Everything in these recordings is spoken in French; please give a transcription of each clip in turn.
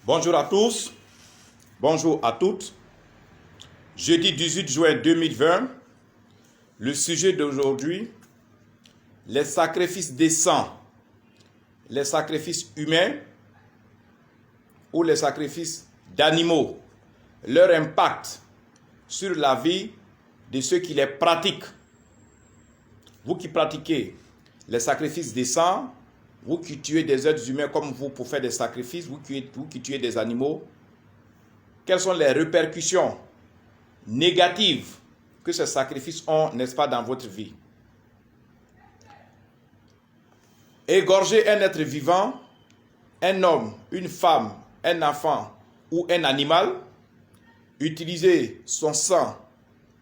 Bonjour à tous, bonjour à toutes. Jeudi 18 juin 2020, le sujet d'aujourd'hui, les sacrifices décents, les sacrifices humains ou les sacrifices d'animaux, leur impact sur la vie de ceux qui les pratiquent. Vous qui pratiquez les sacrifices décents, vous qui tuez des êtres humains comme vous pour faire des sacrifices, vous qui tuez des animaux, quelles sont les répercussions négatives que ces sacrifices ont, n'est-ce pas, dans votre vie? Égorger un être vivant, un homme, une femme, un enfant ou un animal, utiliser son sang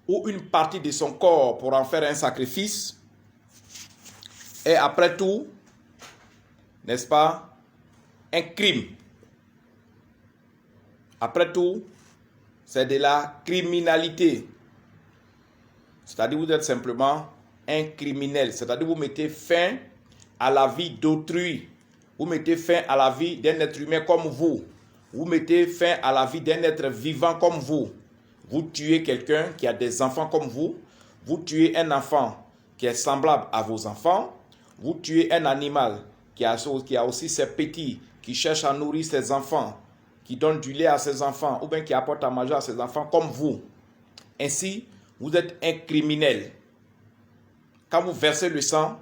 ou une partie de son corps pour en faire un sacrifice, est après tout, n'est-ce pas, un crime. Après tout, c'est de la criminalité. C'est-à-dire vous êtes simplement un criminel. C'est-à-dire vous mettez fin à la vie d'autrui. Vous mettez fin à la vie d'un être humain comme vous. Vous mettez fin à la vie d'un être vivant comme vous. Vous tuez quelqu'un qui a des enfants comme vous. Vous tuez un enfant qui est semblable à vos enfants. Vous tuez un animal qui a aussi ses petits, qui cherche à nourrir ses enfants, qui donne du lait à ses enfants, ou bien qui apporte à manger à ses enfants comme vous. Ainsi, vous êtes un criminel. Quand vous versez le sang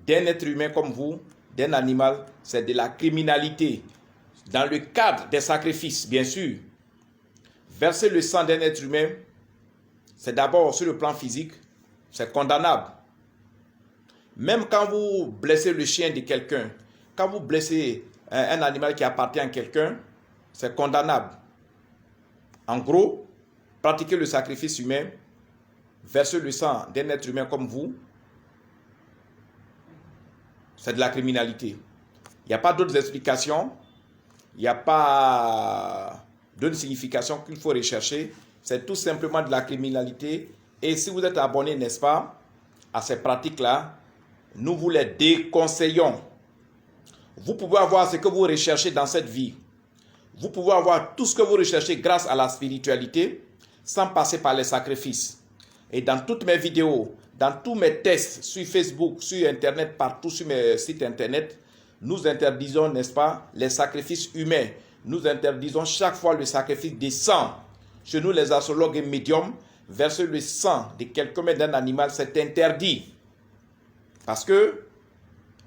d'un être humain comme vous, d'un animal, c'est de la criminalité. Dans le cadre des sacrifices, bien sûr, verser le sang d'un être humain, c'est d'abord sur le plan physique, c'est condamnable. Même quand vous blessez le chien de quelqu'un, quand vous blessez un animal qui appartient à quelqu'un, c'est condamnable. En gros, pratiquer le sacrifice humain, verser le sang d'un être humain comme vous, c'est de la criminalité. Il n'y a pas d'autres explications, il n'y a pas d'autres significations qu'il faut rechercher. C'est tout simplement de la criminalité. Et si vous êtes abonné, n'est-ce pas, à ces pratiques-là, nous vous les déconseillons. Vous pouvez avoir ce que vous recherchez dans cette vie. Vous pouvez avoir tout ce que vous recherchez grâce à la spiritualité, sans passer par les sacrifices. Et dans toutes mes vidéos, dans tous mes tests sur Facebook, sur Internet, partout sur mes sites Internet, nous interdisons, n'est-ce pas, les sacrifices humains. Nous interdisons chaque fois le sacrifice des sangs. Chez nous, les astrologues et médiums, verser le sang de quelqu'un d'un animal, c'est interdit. Parce que,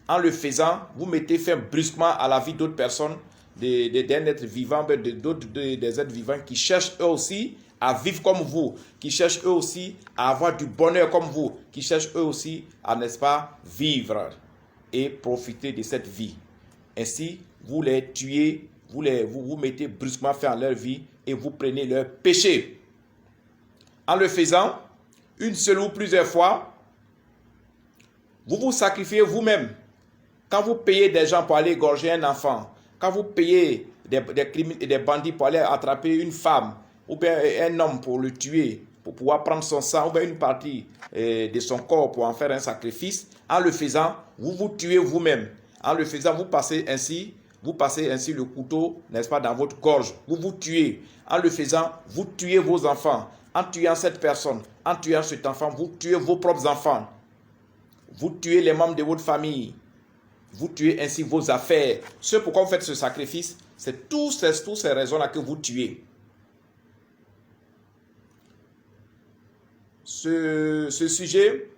en le faisant, vous mettez fin brusquement à la vie d'autres personnes, d'un être vivant, des êtres vivants qui cherchent eux aussi à vivre comme vous, qui cherchent eux aussi à avoir du bonheur comme vous, qui cherchent eux aussi à, n'est-ce pas, vivre et profiter de cette vie. Ainsi, vous les tuez, vous mettez brusquement fin à leur vie et vous prenez leur péché. En le faisant, une seule ou plusieurs fois, vous vous sacrifiez vous-même. Quand vous payez des gens pour aller égorger un enfant, quand vous payez des bandits pour aller attraper une femme ou bien un homme pour le tuer, pour pouvoir prendre son sang ou bien une partie de son corps pour en faire un sacrifice, en le faisant, vous vous tuez vous-même. En le faisant, vous passez ainsi le couteau, n'est-ce pas, dans votre gorge. Vous vous tuez. En le faisant, vous tuez vos enfants. En tuant cette personne, en tuant cet enfant, vous tuez vos propres enfants. Vous tuez les membres de votre famille. Vous tuez ainsi vos affaires. Ce pourquoi vous faites ce sacrifice, c'est toutes ces raisons-là que vous tuez. Ce sujet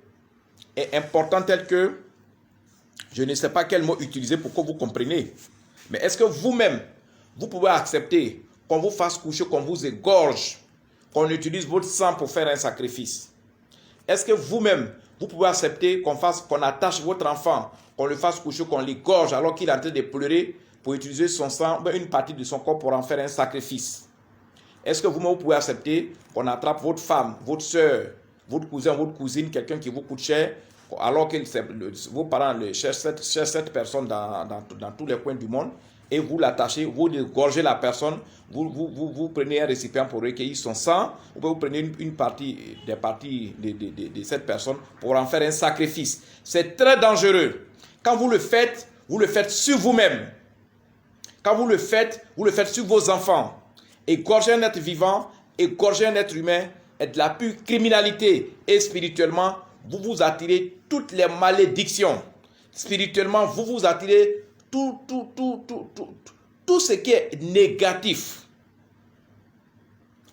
est important tel que je ne sais pas quel mot utiliser pour que vous compreniez. Mais est-ce que vous-même, vous pouvez accepter qu'on vous fasse coucher, qu'on vous égorge, qu'on utilise votre sang pour faire un sacrifice? Est-ce que vous-même, vous pouvez accepter qu'on attache votre enfant, qu'on le fasse coucher, qu'on l'égorge alors qu'il est en train de pleurer pour utiliser son sang, une partie de son corps pour en faire un sacrifice? Est-ce que vous-même, vous pouvez accepter qu'on attrape votre femme, votre soeur, votre cousin, votre cousine, quelqu'un qui vous coûte cher, alors que vos parents cherchent cette personne dans tous les coins du monde, et vous l'attachez, vous égorgez la personne, vous prenez un récipient pour recueillir son sang, ou vous prenez des parties de cette personne pour en faire un sacrifice. C'est très dangereux. Quand vous le faites sur vous-même. Quand vous le faites sur vos enfants. Égorger un être vivant, égorger un être humain est de la pure criminalité. Et spirituellement, vous vous attirez toutes les malédictions. Spirituellement, vous vous attirez tout ce qui est négatif.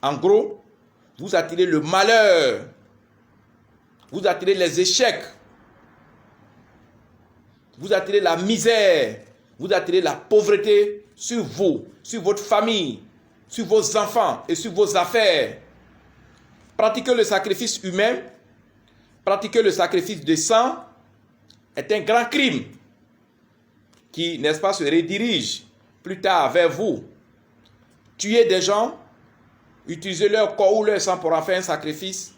En gros, vous attirez le malheur. Vous attirez les échecs. Vous attirez la misère. Vous attirez la pauvreté sur vous, sur votre famille, sur vos enfants et sur vos affaires. Pratiquer le sacrifice humain, pratiquer le sacrifice de sang est un grand crime qui, n'est-ce pas, se redirige plus tard vers vous. Tuer des gens, utiliser leur corps ou leur sang pour en faire un sacrifice,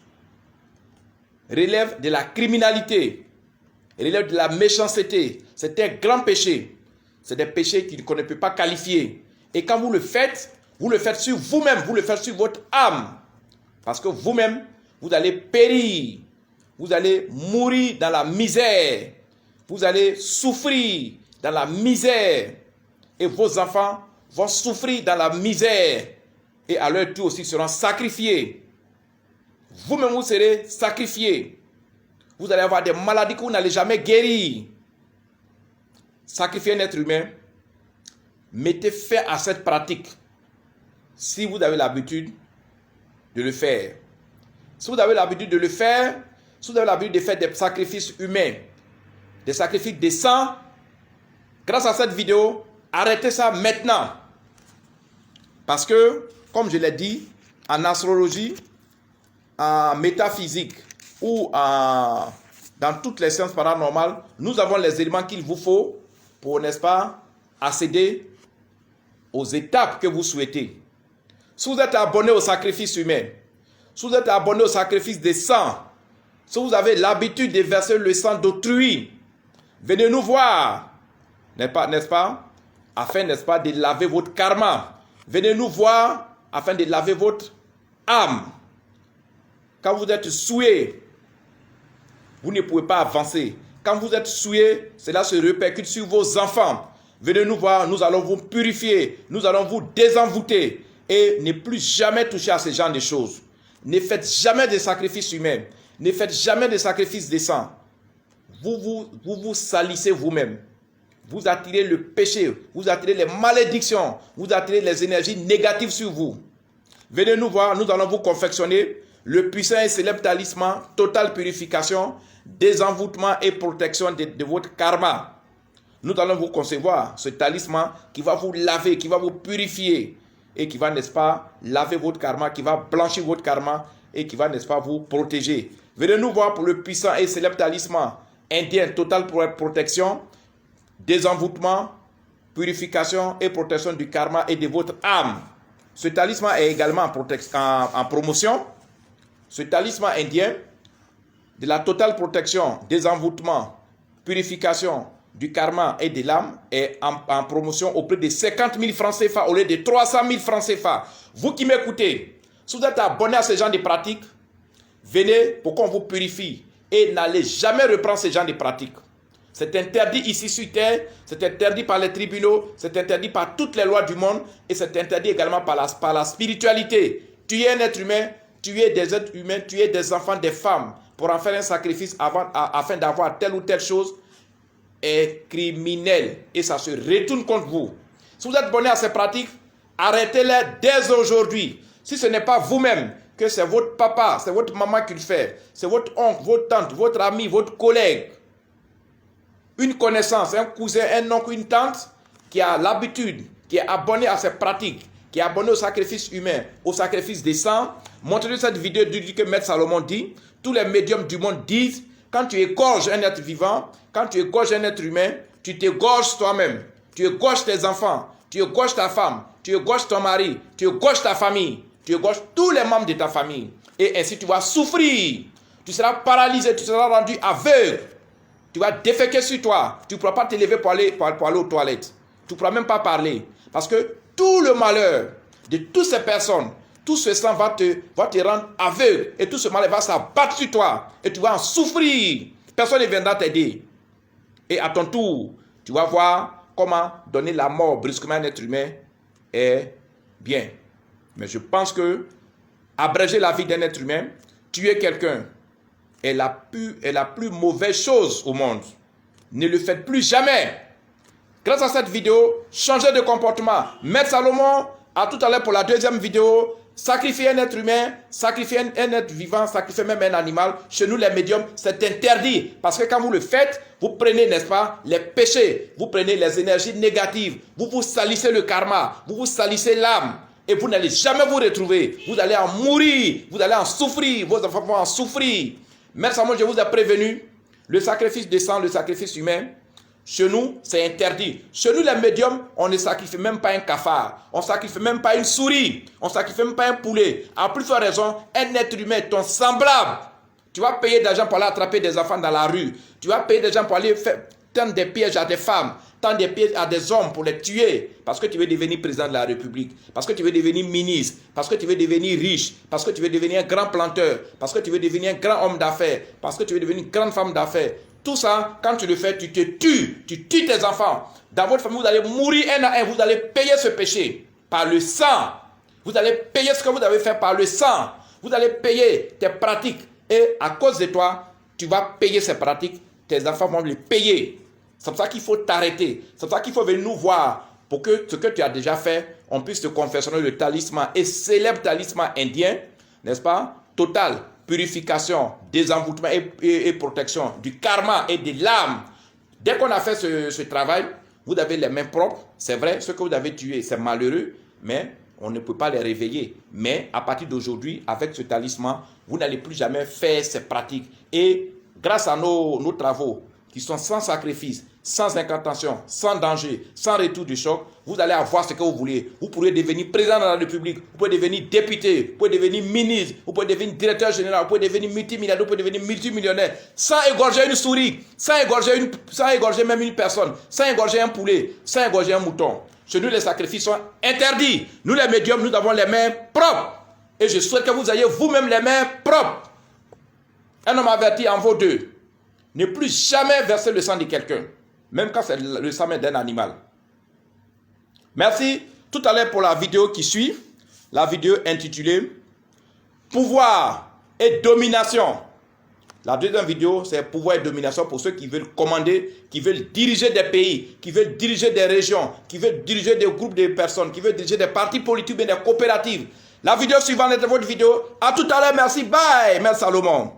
relève de la criminalité, relève de la méchanceté. C'est un grand péché. C'est des péchés qu'on ne peut pas qualifier. Et quand vous le faites sur vous-même, vous le faites sur votre âme. Parce que vous-même, vous allez périr. Vous allez mourir dans la misère. Vous allez souffrir dans la misère. Et vos enfants vont souffrir dans la misère. Et à leur tour aussi seront sacrifiés. Vous-même, vous serez sacrifiés. Vous allez avoir des maladies que vous n'allez jamais guérir. Sacrifier un être humain, mettez fin à cette pratique. Si vous avez l'habitude de le faire. Si vous avez l'habitude de le faire, si vous avez l'habitude de faire des sacrifices humains, des sacrifices de sang, grâce à cette vidéo, arrêtez ça maintenant. Parce que, comme je l'ai dit, en astrologie, en métaphysique ou dans toutes les sciences paranormales, nous avons les éléments qu'il vous faut pour, n'est-ce pas, accéder aux étapes que vous souhaitez. Si vous êtes abonné au sacrifice humain, si vous êtes abonné au sacrifice des sangs, si vous avez l'habitude de verser le sang d'autrui, venez nous voir, n'est-ce pas, afin, n'est-ce pas, de laver votre karma. Venez nous voir afin de laver votre âme. Quand vous êtes souillé, vous ne pouvez pas avancer. Quand vous êtes souillé, cela se répercute sur vos enfants. Venez nous voir, nous allons vous purifier, nous allons vous désenvoûter et ne plus jamais toucher à ce genre de choses. Ne faites jamais de sacrifices humains, ne faites jamais de sacrifices de sang. Vous salissez vous-même. Vous attirez le péché, vous attirez les malédictions, vous attirez les énergies négatives sur vous. Venez nous voir, nous allons vous confectionner le puissant et célèbre talisman, totale purification, désenvoûtement et protection de votre karma. Nous allons vous concevoir ce talisman qui va vous laver, qui va vous purifier et qui va, n'est-ce pas, laver votre karma, qui va blanchir votre karma et qui va, n'est-ce pas, vous protéger. Venez nous voir pour le puissant et célèbre talisman indien, totale protection, désenvoûtement, purification et protection du karma et de votre âme. Ce talisman est également en promotion. Ce talisman indien de la totale protection, désenvoûtement, purification du karma et de l'âme est en promotion au prix de 50 000 francs CFA au lieu de 300 000 francs CFA. Vous qui m'écoutez, si vous êtes abonné à ce genre de pratiques, venez pour qu'on vous purifie et n'allez jamais reprendre ce genre de pratiques. C'est interdit ici sur terre, c'est interdit par les tribunaux, c'est interdit par toutes les lois du monde et c'est interdit également par la spiritualité. Tuer un être humain, tuer des êtres humains, tuer des enfants, des femmes pour en faire un sacrifice afin d'avoir telle ou telle chose est criminel et ça se retourne contre vous. Si vous êtes abonné à ces pratiques, arrêtez-les dès aujourd'hui. Si ce n'est pas vous-même, que c'est votre papa, c'est votre maman qui le fait, c'est votre oncle, votre tante, votre ami, votre collègue, une connaissance, un cousin, un oncle, une tante qui a l'habitude, qui est abonné à ces pratiques, qui est abonné au sacrifice humain, au sacrifice des sangs, montrez-lui cette vidéo du que Maître Salomon dit. Tous les médiums du monde disent, quand tu égorges un être vivant, quand tu égorges un être humain, tu t'égorges toi-même, tu égorges tes enfants, tu égorges ta femme, tu égorges ton mari, tu égorges ta famille, tu égorges tous les membres de ta famille. Et ainsi tu vas souffrir, tu seras paralysé, tu seras rendu aveugle. Tu vas déféquer sur toi. Tu ne pourras pas te lever pour aller aux toilettes. Tu ne pourras même pas parler. Parce que tout le malheur de toutes ces personnes, tout ce sang va te rendre aveugle. Et tout ce malheur va s'abattre sur toi. Et tu vas en souffrir. Personne ne viendra t'aider. Et à ton tour, tu vas voir comment donner la mort brusquement à un être humain est bien. Mais je pense que abréger la vie d'un être humain, tuer quelqu'un, est la plus mauvaise chose au monde. Ne le faites plus jamais. Grâce à cette vidéo, changez de comportement. Maître Salomon, à tout à l'heure pour la deuxième vidéo. Sacrifier un être humain, sacrifier un être vivant, sacrifier même un animal, chez nous les médiums, c'est interdit. Parce que quand vous le faites, vous prenez, n'est-ce pas, les péchés, vous prenez les énergies négatives, vous vous salissez le karma, vous vous salissez l'âme, et vous n'allez jamais vous retrouver. Vous allez en mourir, vous allez en souffrir, vos enfants vont en souffrir. Maître Salomon, je vous ai prévenu, le sacrifice de sang, le sacrifice humain, chez nous, c'est interdit. Chez nous, les médiums, on ne sacrifie même pas un cafard. On ne sacrifie même pas une souris. On ne sacrifie même pas un poulet. À plus forte raison, un être humain, ton semblable. Tu vas payer des gens pour aller attraper des enfants dans la rue. Tu vas payer des gens pour aller tendre des pièges à des femmes, tendre des pièges à des hommes pour les tuer. Parce que tu veux devenir président de la République. Parce que tu veux devenir ministre. Parce que tu veux devenir riche. Parce que tu veux devenir un grand planteur. Parce que tu veux devenir un grand homme d'affaires. Parce que tu veux devenir une grande femme d'affaires. Tout ça, quand tu le fais, tu te tues. Tu tues tes enfants. Dans votre famille, vous allez mourir un à un. Vous allez payer ce péché par le sang. Vous allez payer ce que vous avez fait par le sang. Vous allez payer tes pratiques. Et à cause de toi, tu vas payer ces pratiques. Tes enfants vont les payer. C'est pour ça qu'il faut t'arrêter. C'est pour ça qu'il faut venir nous voir. Pour que ce que tu as déjà fait, on puisse te confectionner le talisman. Et célèbre talisman indien, n'est-ce pas? Total. Purification, désenvoûtement et protection du karma et de l'âme. Dès qu'on a fait ce travail, vous avez les mains propres. C'est vrai, ce que vous avez tué, c'est malheureux, mais on ne peut pas les réveiller. Mais à partir d'aujourd'hui, avec ce talisman, vous n'allez plus jamais faire ces pratiques. Et grâce à nos travaux, qui sont sans sacrifice, sans incantation, sans danger, sans retour du choc, vous allez avoir ce que vous voulez. Vous pourrez devenir président de la République, vous pouvez devenir député, vous pouvez devenir ministre, vous pouvez devenir directeur général, vous pouvez devenir multimilliardaire, vous pouvez devenir multimillionnaire, sans égorger une souris, sans égorger même une personne, sans égorger un poulet, sans égorger un mouton. Chez nous, les sacrifices sont interdits. Nous, les médiums, nous avons les mains propres. Et je souhaite que vous ayez vous-même les mains propres. Un homme averti en vaut deux. Ne plus jamais verser le sang de quelqu'un, même quand c'est le sang d'un animal. Merci. Tout à l'heure pour la vidéo qui suit, la vidéo intitulée « Pouvoir et domination ». La deuxième vidéo, c'est « Pouvoir et domination » pour ceux qui veulent commander, qui veulent diriger des pays, qui veulent diriger des régions, qui veulent diriger des groupes de personnes, qui veulent diriger des partis politiques et des coopératives. La vidéo suivante est votre vidéo. À tout à l'heure. Merci. Bye. Merci Salomon.